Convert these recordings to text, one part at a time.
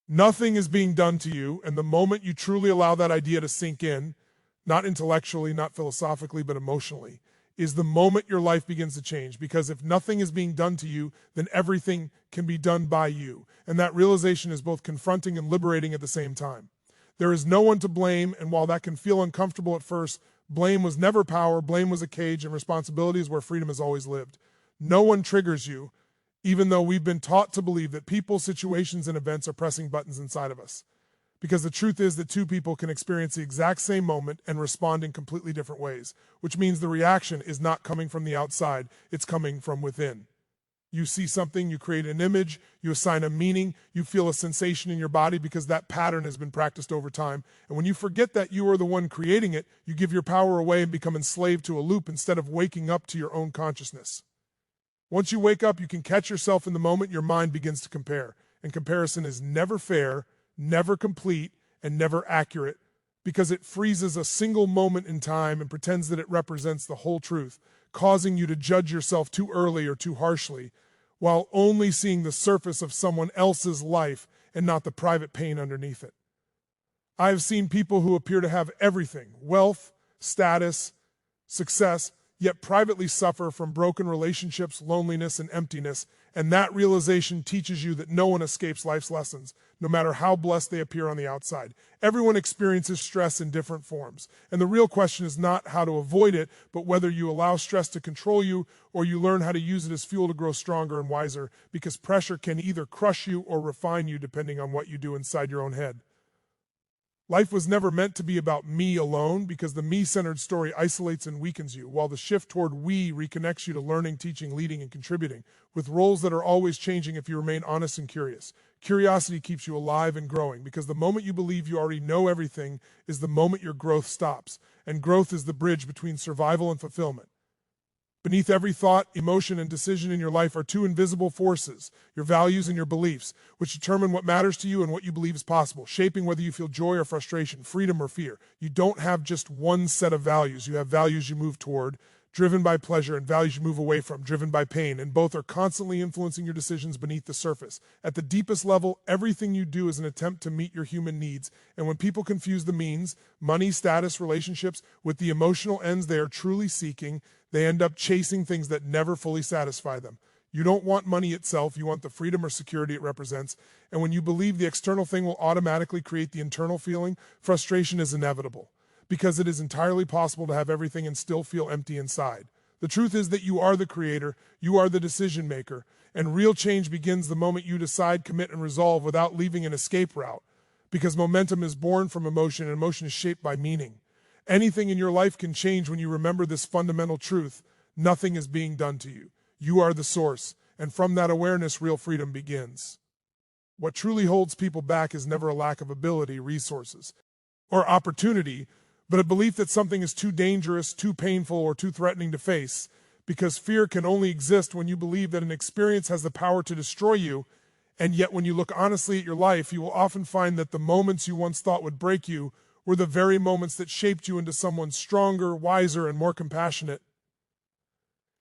Nothing is being done to you, and the moment you truly allow that idea to sink in, not intellectually, not philosophically, but emotionally, is the moment your life begins to change. Because if nothing is being done to you, then everything can be done by you. And that realization is both confronting and liberating at the same time. There is no one to blame, and while that can feel uncomfortable at first, blame was never power, blame was a cage, and responsibility is where freedom has always lived. No one triggers you, even though we've been taught to believe that people, situations, and events are pressing buttons inside of us. Because the truth is that two people can experience the exact same moment and respond in completely different ways, which means the reaction is not coming from the outside, it's coming from within. You see something, you create an image, you assign a meaning, you feel a sensation in your body because that pattern has been practiced over time. And when you forget that you are the one creating it, you give your power away and become enslaved to a loop instead of waking up to your own consciousness. Once you wake up, you can catch yourself in the moment your mind begins to compare. And comparison is never fair, never complete, and never accurate, because it freezes a single moment in time and pretends that it represents the whole truth, causing you to judge yourself too early or too harshly, while only seeing the surface of someone else's life and not the private pain underneath it. I have seen people who appear to have everything, wealth, status, success, yet privately suffer from broken relationships, loneliness, and emptiness, and that realization teaches you that no one escapes life's lessons, no matter how blessed they appear on the outside. Everyone experiences stress in different forms, and the real question is not how to avoid it, but whether you allow stress to control you or you learn how to use it as fuel to grow stronger and wiser, because pressure can either crush you or refine you depending on what you do inside your own head. Life was never meant to be about me alone, because the me-centered story isolates and weakens you, while the shift toward we reconnects you to learning, teaching, leading, and contributing, with roles that are always changing if you remain honest and curious. Curiosity keeps you alive and growing, because the moment you believe you already know everything is the moment your growth stops, and growth is the bridge between survival and fulfillment. Beneath every thought, emotion, and decision in your life are two invisible forces, your values and your beliefs, which determine what matters to you and what you believe is possible, shaping whether you feel joy or frustration, freedom or fear. You don't have just one set of values. You have values you move toward, driven by pleasure, and values you move away from, driven by pain, and both are constantly influencing your decisions beneath the surface. At the deepest level, everything you do is an attempt to meet your human needs, and when people confuse the means, money, status, relationships, with the emotional ends they are truly seeking, they end up chasing things that never fully satisfy them. You don't want money itself, you want the freedom or security it represents, and when you believe the external thing will automatically create the internal feeling, frustration is inevitable, because it is entirely possible to have everything and still feel empty inside. The truth is that you are the creator, you are the decision maker, and real change begins the moment you decide, commit, and resolve without leaving an escape route, because momentum is born from emotion, and emotion is shaped by meaning. Anything in your life can change when you remember this fundamental truth: nothing is being done to you. You are the source, and from that awareness, real freedom begins. What truly holds people back is never a lack of ability, resources, or opportunity, but a belief that something is too dangerous, too painful, or too threatening to face, because fear can only exist when you believe that an experience has the power to destroy you, and yet when you look honestly at your life, you will often find that the moments you once thought would break you were the very moments that shaped you into someone stronger, wiser, and more compassionate.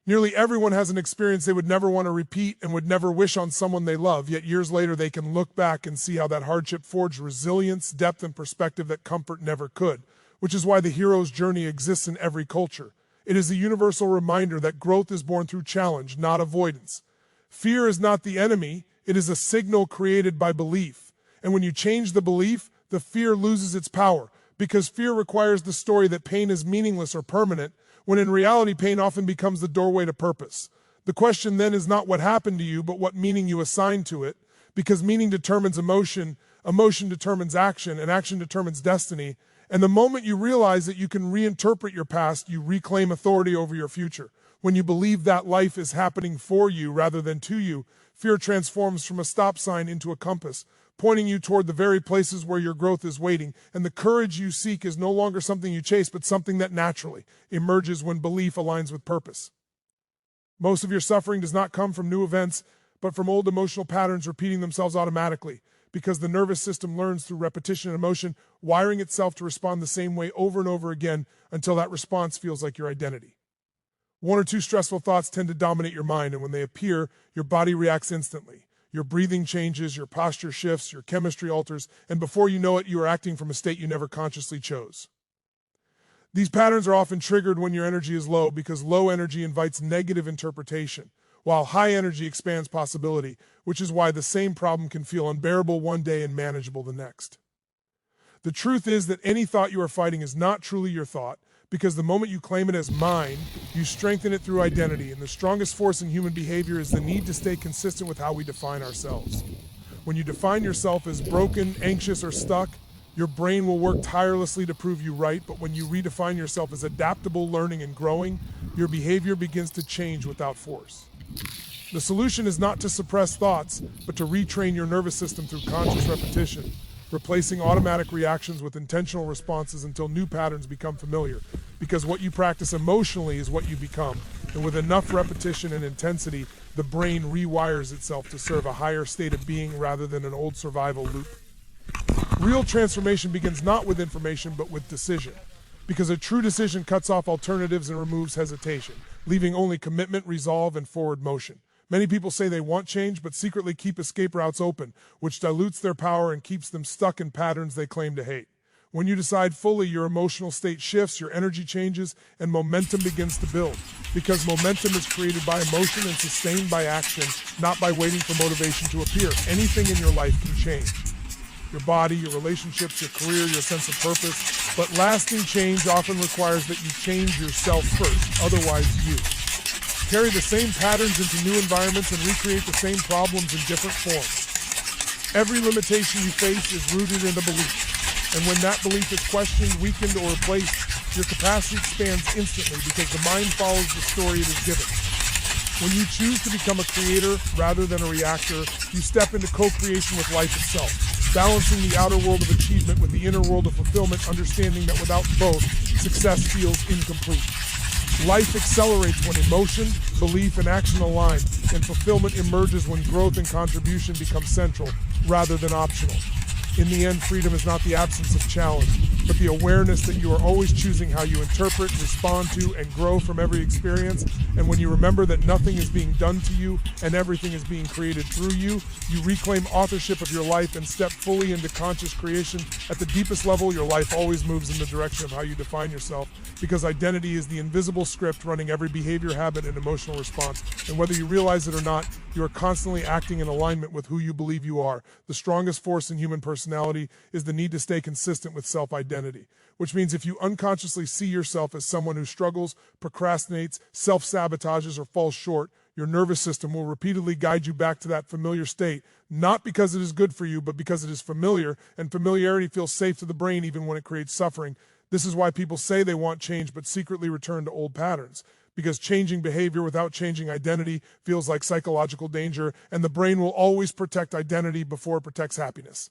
Nearly everyone has an experience they would never want to repeat and would never wish on someone they love, yet years later they can look back and see how that hardship forged resilience, depth, and perspective that comfort never could, which is why the hero's journey exists in every culture. It is a universal reminder that growth is born through challenge, not avoidance. Fear is not the enemy, it is a signal created by belief. And when you change the belief, the fear loses its power, because fear requires the story that pain is meaningless or permanent, when in reality pain often becomes the doorway to purpose. The question then is not what happened to you, but what meaning you assign to it, because meaning determines emotion, emotion determines action, and action determines destiny. And the moment you realize that you can reinterpret your past, you reclaim authority over your future. When you believe that life is happening for you rather than to you, fear transforms from a stop sign into a compass, pointing you toward the very places where your growth is waiting, and the courage you seek is no longer something you chase, but something that naturally emerges when belief aligns with purpose. Most of your suffering does not come from new events, but from old emotional patterns repeating themselves automatically, because the nervous system learns through repetition and emotion, wiring itself to respond the same way over and over again until that response feels like your identity. One or two stressful thoughts tend to dominate your mind, and when they appear, your body reacts instantly. Your breathing changes, your posture shifts, your chemistry alters, and before you know it, you are acting from a state you never consciously chose. These patterns are often triggered when your energy is low because low energy invites negative interpretation, while high energy expands possibility, which is why the same problem can feel unbearable one day and manageable the next. The truth is that any thought you are fighting is not truly your thought, because the moment you claim it as mine, you strengthen it through identity, and the strongest force in human behavior is the need to stay consistent with how we define ourselves. When you define yourself as broken, anxious, or stuck, your brain will work tirelessly to prove you right, but when you redefine yourself as adaptable, learning, and growing, your behavior begins to change without force. The solution is not to suppress thoughts, but to retrain your nervous system through conscious repetition, replacing automatic reactions with intentional responses until new patterns become familiar, because what you practice emotionally is what you become, and with enough repetition and intensity, the brain rewires itself to serve a higher state of being rather than an old survival loop. Real transformation begins not with information, but with decision, because a true decision cuts off alternatives and removes hesitation, leaving only commitment, resolve, and forward motion. Many people say they want change, but secretly keep escape routes open, which dilutes their power and keeps them stuck in patterns they claim to hate. When you decide fully, your emotional state shifts, your energy changes, and momentum begins to build. Because momentum is created by emotion and sustained by action, not by waiting for motivation to appear. Anything in your life can change. Your body, your relationships, your career, your sense of purpose. But lasting change often requires that you change yourself first, otherwise you carry the same patterns into new environments and recreate the same problems in different forms. Every limitation you face is rooted in a belief, and when that belief is questioned, weakened, or replaced, your capacity expands instantly because the mind follows the story it is given. When you choose to become a creator rather than a reactor, you step into co-creation with life itself, balancing the outer world of achievement with the inner world of fulfillment, understanding that without both, success feels incomplete. Life accelerates when emotion, belief, and action align, and fulfillment emerges when growth and contribution become central rather than optional. In the end, freedom is not the absence of challenge, but the awareness that you are always choosing how you interpret, respond to, and grow from every experience. And when you remember that nothing is being done to you and everything is being created through you, you reclaim authorship of your life and step fully into conscious creation. At the deepest level, your life always moves in the direction of how you define yourself, because identity is the invisible script running every behavior, habit, and emotional response. And whether you realize it or not, you are constantly acting in alignment with who you believe you are. The strongest force in human personality is the need to stay consistent with self-identity, which means if you unconsciously see yourself as someone who struggles, procrastinates, self-sabotages, or falls short, your nervous system will repeatedly guide you back to that familiar state, not because it is good for you, but because it is familiar, and familiarity feels safe to the brain even when it creates suffering. This is why people say they want change but secretly return to old patterns, because changing behavior without changing identity feels like psychological danger, and the brain will always protect identity before it protects happiness.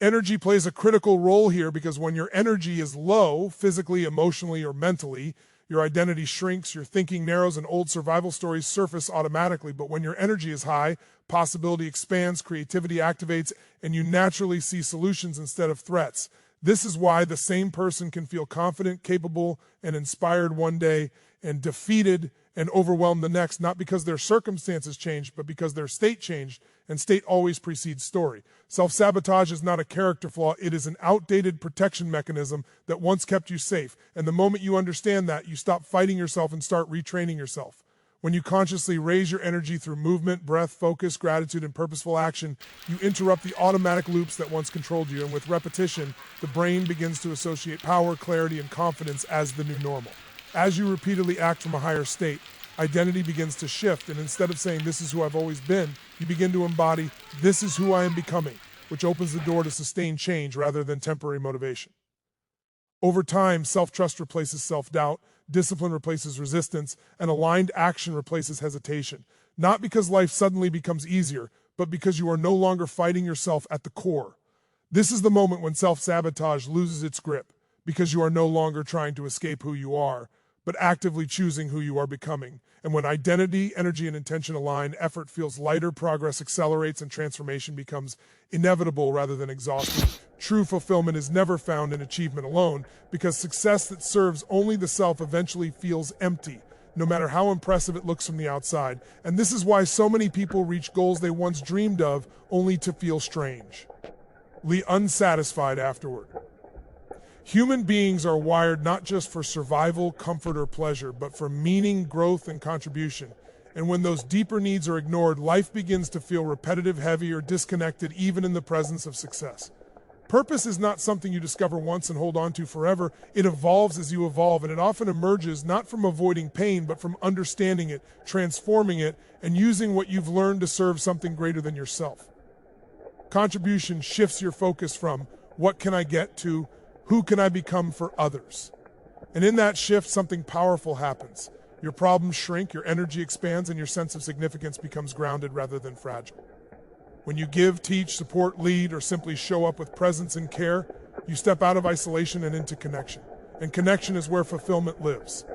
Energy plays a critical role here because when your energy is low, physically, emotionally, or mentally, your identity shrinks, your thinking narrows, and old survival stories surface automatically. But when your energy is high, possibility expands, creativity activates, and you naturally see solutions instead of threats. This is why the same person can feel confident, capable, and inspired one day and defeated and overwhelmed the next, not because their circumstances changed, but because their state changed, and state always precedes story. Self-sabotage is not a character flaw, it is an outdated protection mechanism that once kept you safe. And the moment you understand that, you stop fighting yourself and start retraining yourself. When you consciously raise your energy through movement, breath, focus, gratitude, and purposeful action, you interrupt the automatic loops that once controlled you, and with repetition, the brain begins to associate power, clarity, and confidence as the new normal. As you repeatedly act from a higher state, identity begins to shift, and instead of saying, "This is who I've always been," you begin to embody, "This is who I am becoming," which opens the door to sustained change rather than temporary motivation. Over time, self-trust replaces self-doubt, discipline replaces resistance, and aligned action replaces hesitation. Not because life suddenly becomes easier, but because you are no longer fighting yourself at the core. This is the moment when self-sabotage loses its grip, because you are no longer trying to escape who you are, but actively choosing who you are becoming. And when identity, energy, and intention align, effort feels lighter, progress accelerates, and transformation becomes inevitable rather than exhausting. True fulfillment is never found in achievement alone, because success that serves only the self eventually feels empty. no matter how impressive it looks from the outside. And this is why so many people reach goals they once dreamed of only to feel strangely unsatisfied afterward. Human beings are wired not just for survival, comfort, or pleasure, but for meaning, growth, and contribution. And when those deeper needs are ignored, life begins to feel repetitive, heavy, or disconnected, even in the presence of success. Purpose is not something you discover once and hold on to forever. It evolves as you evolve, and it often emerges not from avoiding pain, but from understanding it, transforming it, and using what you've learned to serve something greater than yourself. Contribution shifts your focus from what can I get to who can I become for others. And in that shift, something powerful happens. Your problems shrink, your energy expands, and your sense of significance becomes grounded rather than fragile. When you give, teach, support, lead, or simply show up with presence and care, you step out of isolation and into connection. And connection is where fulfillment lives.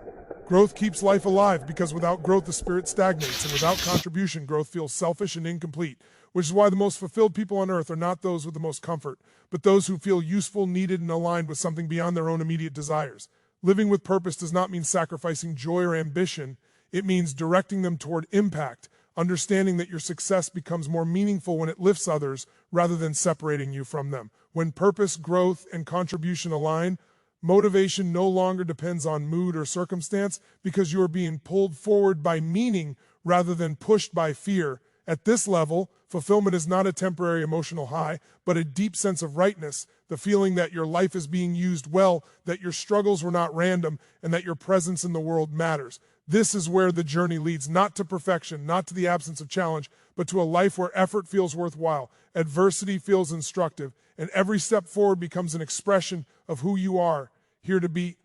Growth keeps life alive because without growth, the spirit stagnates, and without contribution, growth feels selfish and incomplete, which is why the most fulfilled people on earth are not those with the most comfort, but those who feel useful, needed, and aligned with something beyond their own immediate desires. Living with purpose does not mean sacrificing joy or ambition. It means directing them toward impact, understanding that your success becomes more meaningful when it lifts others rather than separating you from them. When purpose, growth, and contribution align, motivation no longer depends on mood or circumstance because you are being pulled forward by meaning rather than pushed by fear. At this level, fulfillment is not a temporary emotional high, but a deep sense of rightness, the feeling that your life is being used well, that your struggles were not random, and that your presence in the world matters. This is where the journey leads, not to perfection, not to the absence of challenge, but to a life where effort feels worthwhile, adversity feels instructive, and every step forward becomes an expression of who you are, here to be